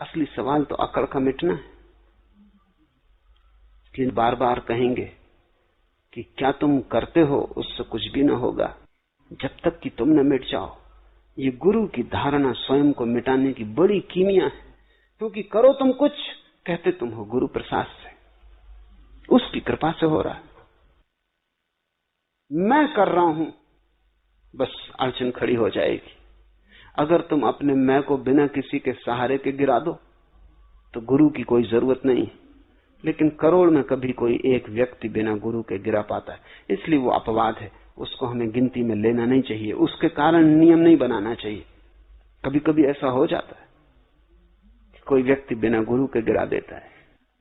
असली सवाल तो अकड़ का मिटना है। इसलिए बार बार कहेंगे कि क्या तुम करते हो उससे कुछ भी ना होगा जब तक कि तुम न मिट जाओ। ये गुरु की धारणा स्वयं को मिटाने की बड़ी कीमिया है, क्योंकि करो तुम कुछ, कहते तुम हो गुरु प्रसाद से, उसकी कृपा से हो रहा है। मैं कर रहा हूं, बस अड़चन खड़ी हो जाएगी। अगर तुम अपने मैं को बिना किसी के सहारे के गिरा दो तो गुरु की कोई जरूरत नहीं। लेकिन करोड़ में कभी कोई एक व्यक्ति बिना गुरु के गिरा पाता है, इसलिए वो अपवाद है, उसको हमें गिनती में लेना नहीं चाहिए, उसके कारण नियम नहीं बनाना चाहिए। कभी कभी ऐसा हो जाता है कि कोई व्यक्ति बिना गुरु के गिरा देता है,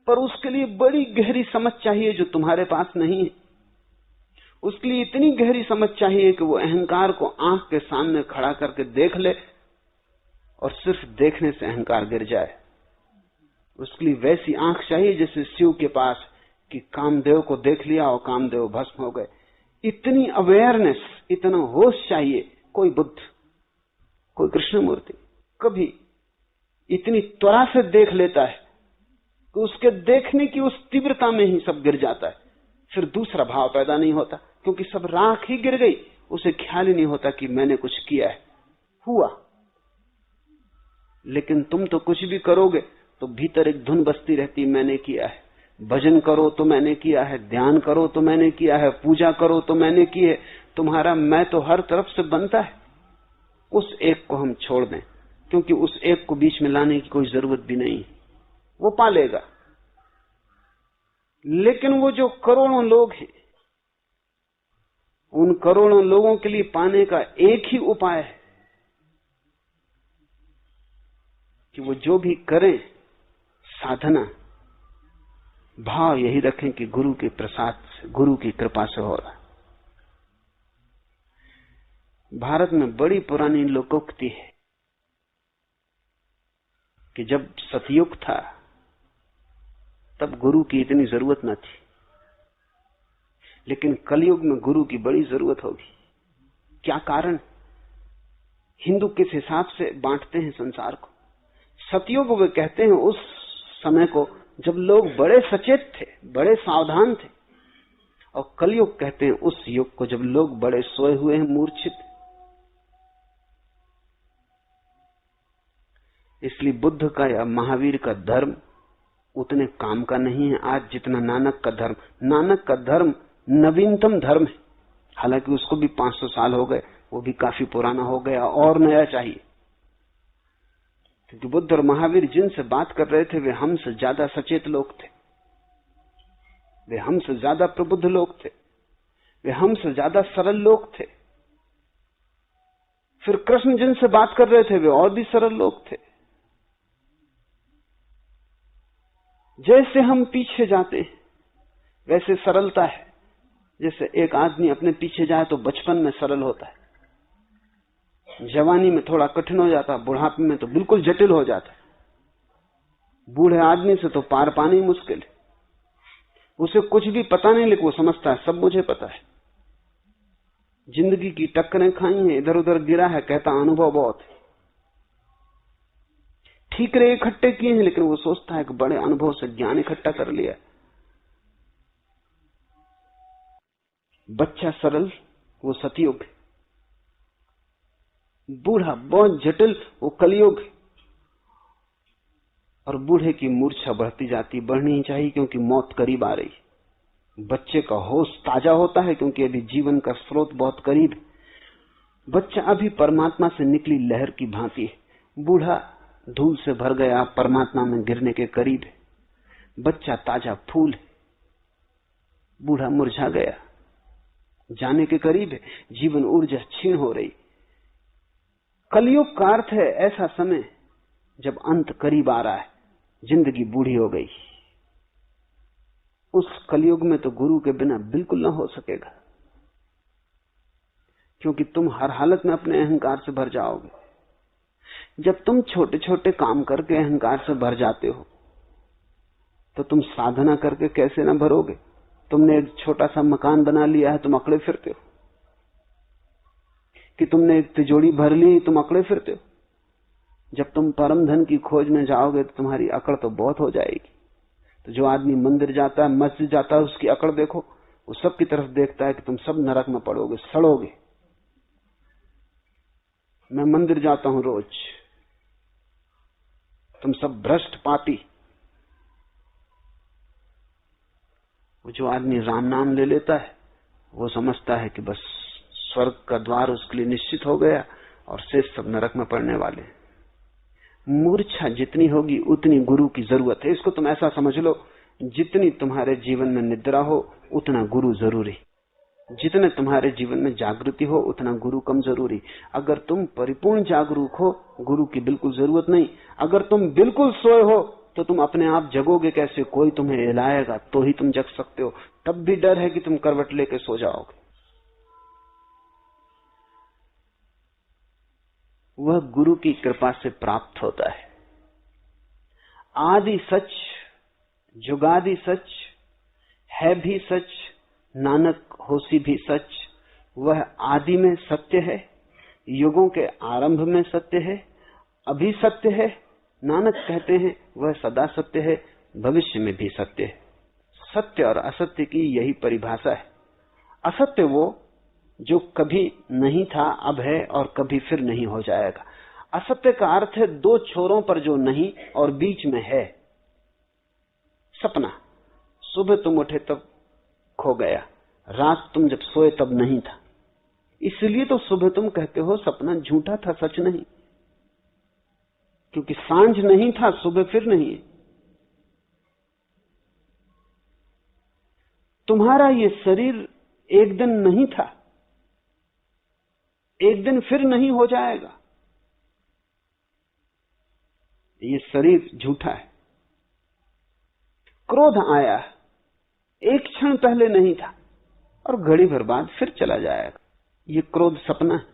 पर उसके लिए बड़ी गहरी समझ चाहिए जो तुम्हारे पास नहीं है। उसके लिए इतनी गहरी समझ चाहिए कि वो अहंकार को आंख के सामने खड़ा करके देख ले और सिर्फ देखने से अहंकार गिर जाए। उसके लिए वैसी आंख चाहिए जैसे शिव के पास, कि कामदेव को देख लिया और कामदेव भस्म हो गए। इतनी अवेयरनेस, इतना होश चाहिए। कोई बुद्ध, कोई कृष्णमूर्ति कभी इतनी त्वरा से देख लेता है कि उसके देखने की उस तीव्रता में ही सब गिर जाता है, फिर दूसरा भाव पैदा नहीं होता, क्योंकि सब राख ही गिर गई। उसे ख्याल ही नहीं होता कि मैंने कुछ किया है, हुआ। लेकिन तुम तो कुछ भी करोगे तो भीतर एक धुन बजती रहती, मैंने किया है। भजन करो तो मैंने किया है, ध्यान करो तो मैंने किया है, पूजा करो तो मैंने की है। तुम्हारा मैं तो हर तरफ से बनता है। उस एक को हम छोड़ दें, क्योंकि उस एक को बीच में लाने की कोई जरूरत भी नहीं, वो पालेगा। लेकिन वो जो करोड़ों लोग हैं, उन करोड़ों लोगों के लिए पाने का एक ही उपाय है कि वो जो भी करें साधना, भाव यही रखें कि गुरु के प्रसाद से, गुरु की कृपा से हो रहा। भारत में बड़ी पुरानी लोकोक्ति है कि जब सतयुग था तब गुरु की इतनी जरूरत न थी, लेकिन कलयुग में गुरु की बड़ी जरूरत होगी। क्या कारण? हिंदू किस हिसाब से बांटते हैं संसार को? सतयुग वे कहते हैं उस समय को जब लोग बड़े सचेत थे, बड़े सावधान थे, और कलयुग कहते हैं उस युग को जब लोग बड़े सोए हुए हैं, मूर्छित। इसलिए बुद्ध का या महावीर का धर्म उतने काम का नहीं है आज जितना नानक का धर्म। नानक का धर्म नवीनतम धर्म है, हालांकि उसको भी 500 साल हो गए, वो भी काफी पुराना हो गया, और नया चाहिए। क्योंकि बुद्ध और महावीर जिनसे बात कर रहे थे वे हमसे ज्यादा सचेत लोग थे, वे हमसे ज्यादा प्रबुद्ध लोग थे, वे हमसे ज्यादा सरल लोग थे। फिर कृष्ण जिनसे बात कर रहे थे वे और भी सरल लोग थे। जैसे हम पीछे जाते हैं वैसे सरलता है। जैसे एक आदमी अपने पीछे जाए तो बचपन में सरल होता है, जवानी में थोड़ा कठिन हो जाता, बुढ़ापे में तो बिल्कुल जटिल हो जाता। बूढ़े आदमी से तो पार पाना ही मुश्किल है। उसे कुछ भी पता नहीं, लेकिन वो समझता है सब मुझे पता है। जिंदगी की टक्करें खाई हैं, इधर उधर गिरा है, कहता अनुभव बहुत है। ठीकरे इकट्ठे किए हैं, लेकिन वो सोचता है कि बड़े अनुभव से ज्ञान इकट्ठा कर लिया। बच्चा सरल, वो सतयुग है। बूढ़ा बहुत जटिल, वो कलयुग है। और बूढ़े की मूर्छा बढ़ती जाती, बढ़नी ही चाहिए, क्योंकि मौत करीब आ रही। बच्चे का होश ताजा होता है क्योंकि अभी जीवन का स्रोत बहुत करीब है। बच्चा अभी परमात्मा से निकली लहर की भांति है, बूढ़ा धूल से भर गया, परमात्मा में गिरने के करीब है। बच्चा ताजा फूल है, बूढ़ा मुरझा गया, जाने के करीब है, जीवन ऊर्जा क्षीण हो रही। कलयुग का अर्थ है ऐसा समय जब अंत करीब आ रहा है, जिंदगी बूढ़ी हो गई। उस कलयुग में तो गुरु के बिना बिल्कुल ना हो सकेगा, क्योंकि तुम हर हालत में अपने अहंकार से भर जाओगे। जब तुम छोटे छोटे काम करके अहंकार से भर जाते हो तो तुम साधना करके कैसे ना भरोगे? तुमने एक छोटा सा मकान बना लिया है, तुम अकड़े फिरते हो। कि तुमने एक तिजोरी भर ली, तुम अकड़े फिरते हो। जब तुम परम धन की खोज में जाओगे तो तुम्हारी अकड़ तो बहुत हो जाएगी। तो जो आदमी मंदिर जाता है, मस्जिद जाता है, उसकी अकड़ देखो, वो सब की तरफ देखता है कि तुम सब नरक में पड़ोगे, सड़ोगे। मैं मंदिर जाता हूं रोज, तुम सब भ्रष्ट पापी। वो जो आदमी राम नाम ले लेता है, वो समझता है कि बस स्वर्ग का द्वार उसके लिए निश्चित हो गया और शेष सब नरक में पड़ने वाले। मूर्छा जितनी होगी उतनी गुरु की जरूरत है। इसको तुम ऐसा समझ लो, जितनी तुम्हारे जीवन में निद्रा हो उतना गुरु जरूरी, जितने तुम्हारे जीवन में जागृति हो उतना गुरु कम जरूरी। अगर तुम परिपूर्ण जागरूक हो, गुरु की बिल्कुल जरूरत नहीं। अगर तुम बिल्कुल सोए हो तो तुम अपने आप जगोगे कैसे? कोई तुम्हें हिलाएगा तो ही तुम जग सकते हो, तब भी डर है कि तुम करवट लेके सो जाओगे। वह गुरु की कृपा से प्राप्त होता है। आदि सच, जुगादि सच, है भी सच, नानक होसी भी सच। वह आदि में सत्य है, युगों के आरंभ में सत्य है, अभी सत्य है। नानक कहते हैं वह सदा सत्य है, भविष्य में भी सत्य है। सत्य और असत्य की यही परिभाषा है। असत्य वो जो कभी नहीं था, अब है और कभी फिर नहीं हो जाएगा। असत्य का अर्थ है दो छोरों पर जो नहीं और बीच में है। सपना, सुबह तुम उठे तब खो गया, रात तुम जब सोए तब नहीं था। इसलिए तो सुबह तुम कहते हो सपना झूठा था, सच नहीं, क्योंकि सांझ नहीं था, सुबह फिर नहीं है। तुम्हारा ये शरीर एक दिन नहीं था, एक दिन फिर नहीं हो जाएगा। ये शरीर झूठा है। क्रोध आया, एक क्षण पहले नहीं था और घड़ी भर बाद फिर चला जाएगा। ये क्रोध सपना है,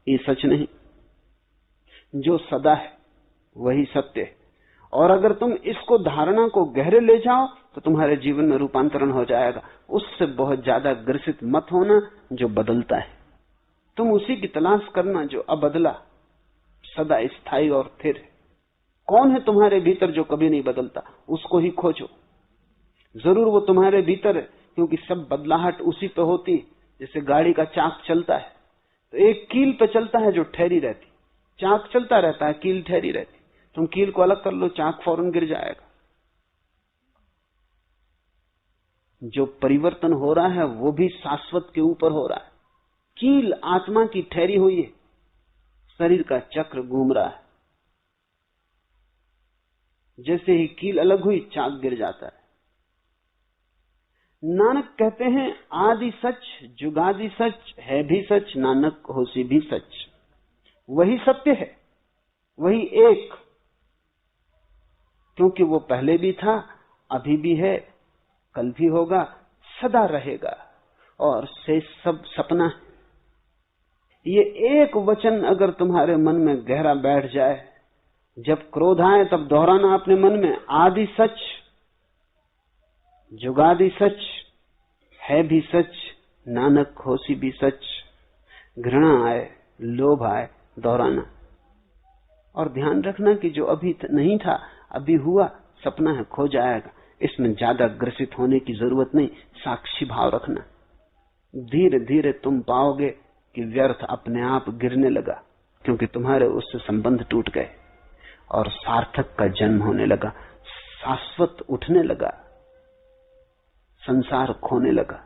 ये सच नहीं। जो सदा है वही सत्य है। और अगर तुम इसको धारणा को गहरे ले जाओ तो तुम्हारे जीवन में रूपांतरण हो जाएगा। उससे बहुत ज्यादा ग्रसित मत होना जो बदलता है। तुम उसी की तलाश करना जो अबदला, सदा स्थायी और स्थिर है। कौन है तुम्हारे भीतर जो कभी नहीं बदलता? उसको ही खोजो। जरूर वो तुम्हारे भीतर है, क्योंकि सब बदलाहट उसी पे होती। जैसे गाड़ी का चाक चलता है तो एक कील पे चलता है जो ठहरी रहती, चाक चलता रहता है, कील ठहरी रहती। तुम कील को अलग कर लो, चाक फौरन गिर जाएगा। जो परिवर्तन हो रहा है वो भी शाश्वत के ऊपर हो रहा है। कील आत्मा की ठहरी हुई है, शरीर का चक्र घूम रहा है। जैसे ही कील अलग हुई, चाक गिर जाता है। नानक कहते हैं आदि सच, जुगादि सच, है भी सच, नानक होसी भी सच। वही सत्य है, वही एक, क्योंकि वो पहले भी था, अभी भी है, कल भी होगा, सदा रहेगा। और शेष सब सपना है। ये एक वचन अगर तुम्हारे मन में गहरा बैठ जाए, जब क्रोध आए तब दोहराना अपने मन में, आदि सच, जुगादि सच, है भी सच, नानक होसी भी सच। घृणा आए, लोभ आए, दोहराना। और ध्यान रखना कि जो अभी नहीं था, अभी हुआ, सपना है, खो जाएगा। इसमें ज्यादा ग्रसित होने की जरूरत नहीं, साक्षी भाव रखना। धीरे धीरे तुम पाओगे कि व्यर्थ अपने आप गिरने लगा, क्योंकि तुम्हारे उससे संबंध टूट गए और सार्थक का जन्म होने लगा, शाश्वत उठने लगा, संसार खोने लगा।